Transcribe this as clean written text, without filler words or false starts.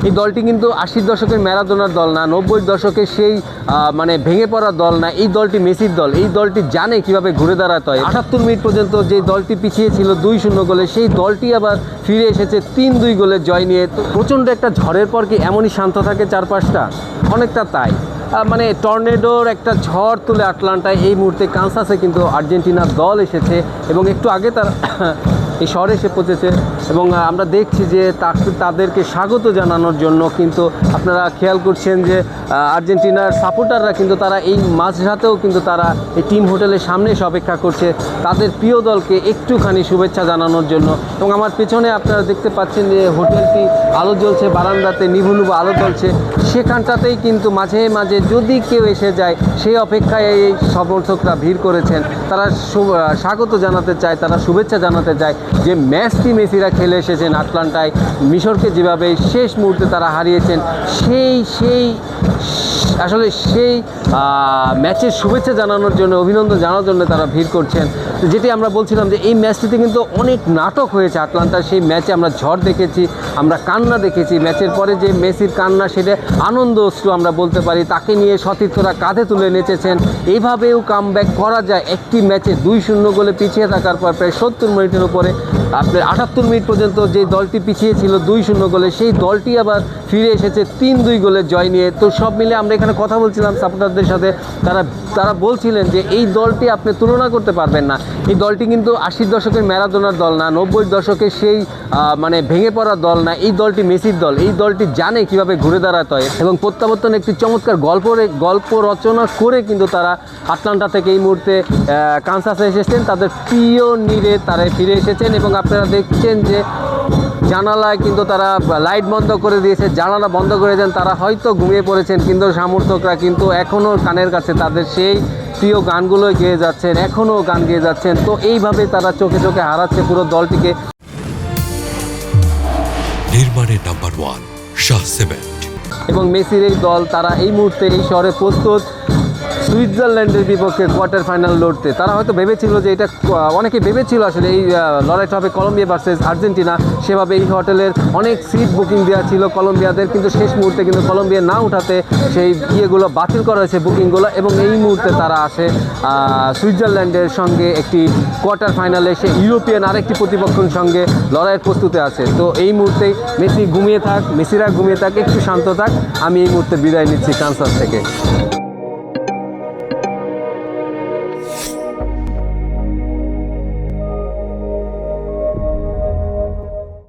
এই দলটি কিন্তু 80-র দশকের ম্যারাডোনার দল না, 90-র দশকের সেই মানে ভেঙে পড়া দল না। এই দলটি মেসির দল। এই দলটি জানে কিভাবে ঘুরে দাঁড়াতে হয়। 78 মিনিট পর্যন্ত যে দলটি পিছিয়ে ছিল 2-0 গোলে, সেই দলটি আবার ফিরে এসেছে 3-2 গোলের জয় নিয়ে। তো প্রচণ্ড একটা ঝড়ের পর কি এমনই শান্ত থাকে চারপাশটা? অনেকটা তাই। মানে টর্নেডোর একটা ঝড় তুলে আটলান্টায় এই মুহূর্তে কানসাসে কিন্তু আর্জেন্টিনার দল এসেছে এবং একটু আগে তারা এই শহরে এসে পৌঁছেছে এবং আমরা দেখছি যে তাদেরকে স্বাগত জানানোর জন্য কিন্তু আপনারা খেয়াল করছেন যে আর্জেন্টিনার সাপোর্টাররা কিন্তু তারা এই মাঝরাতেও কিন্তু তারা এই টিম হোটেলের সামনে এসে অপেক্ষা করছে তাদের প্রিয় দলকে একটুখানি শুভেচ্ছা জানানোর জন্য। এবং আমার পেছনে আপনারা দেখতে পাচ্ছেন যে হোটেলটি আলো জ্বলছে, বারান্দাতে নিভু নিভু আলো জ্বলছে, সেখানটাতেই কিন্তু মাঝে মাঝে যদি কেউ এসে যায় সেই অপেক্ষায় এই সমর্থকরা ভিড় করেছেন। তারা স্বাগত জানাতে চায়, তারা শুভেচ্ছা জানাতে চায় যে ম্যাচটি মেসিরা খেলে এসেছেন আটলান্টায়, মিশরকে যেভাবে শেষ মুহূর্তে তারা হারিয়েছেন সেই আসলে সেই ম্যাচের শুভেচ্ছা জানানোর জন্য, অভিনন্দন জানানোর জন্য তারা ভিড় করছেন। তো যেটি আমরা বলছিলাম যে এই ম্যাচটিতে কিন্তু অনেক নাটক হয়েছে আটলান্টার। সেই ম্যাচে আমরা ঝড় দেখেছি, আমরা কান্না দেখেছি। ম্যাচের পরে যে মেসির কান্না, সেটা আনন্দ অশ্রু আমরা বলতে পারি। তাকে নিয়ে সতীর্থরা কাঁধে তুলে নেচেছেন। এইভাবেও কামব্যাক করা যায় একটি ম্যাচে 2-0 গোলে পিছিয়ে থাকার পর প্রায় 70 মিনিটের উপরে আপনার 78 মিনিট পর্যন্ত যে দলটি পিছিয়ে ছিল 2-0 গোলে, সেই দলটি আবার ফিরে এসেছে 3-2 গোলের জয় নিয়ে। তো সব মিলে আমরা এখানে কথা বলছিলাম সাপোর্টারদের সাথে, তারা বলছিলেন যে এই দলটি আপনি তুলনা করতে পারবেন না। এই দলটি কিন্তু 80-র দশকের ম্যারাডোনার দল না, 90-র দশকের সেই মানে ভেঙে পড়া দল না। এই দলটি মেসির দল। এই দলটি জানে কিভাবে ঘুরে দাঁড়াতে হয় এবং প্রত্যাবর্তন একটি চমৎকার গল্প রচনা করে কিন্তু তারা আটলান্টা থেকে এই মুহূর্তে কানসাসে এসেছেন। তাদের প্রিয় নীড়ে তারা ফিরে এসেছেন এবং আপনারা দেখছেন যে জানালায় কিন্তু তারা লাইট বন্ধ করে দিয়েছে, জানালা বন্ধ করে দেন। তারা হয়তো ঘুমিয়ে পড়েছেন, কিন্তু সমর্থকরা কিন্তু এখনও কানের কাছে তাদের সেই প্রিয় গানগুলোই গেয়ে যাচ্ছেন, এখনও গান গেয়ে যাচ্ছেন। তো এইভাবে তারা চোখে চোখে হারাচ্ছে পুরো দলটিকে। নির্মাণের নাম্বার 1 শাহ সিমেন্ট এবং মেসির এই দল তারা এই মুহূর্তে এই শহরে প্রস্তুত সুইজারল্যান্ডের বিপক্ষে কোয়ার্টার ফাইনাল লড়তে। তারা হয়তো ভেবেছিল যে এটা, অনেকে ভেবেছিল আসলে এই লড়াইটা হবে কলম্বিয়া ভার্সেস আর্জেন্টিনা। সেভাবে এই হোটেলের অনেক সিট বুকিং দেওয়া ছিল কলম্বিয়াদের, কিন্তু শেষ মুহূর্তে কিন্তু কলম্বিয়া না উঠাতে সেই ইয়েগুলো বাতিল করা হয়েছে বুকিংগুলো এবং এই মুহূর্তে তারা আসে সুইজারল্যান্ডের সঙ্গে একটি কোয়ার্টার ফাইনালে। সে ইউরোপিয়ান আরেকটি প্রতিপক্ষের সঙ্গে লড়াইয়ের প্রস্তুতে আছে। তো এই মুহূর্তেই মেসিরা ঘুমিয়ে থাক, একটু শান্ত থাক। আমি এই মুহূর্তে বিদায় নিচ্ছি কানসাস থেকে।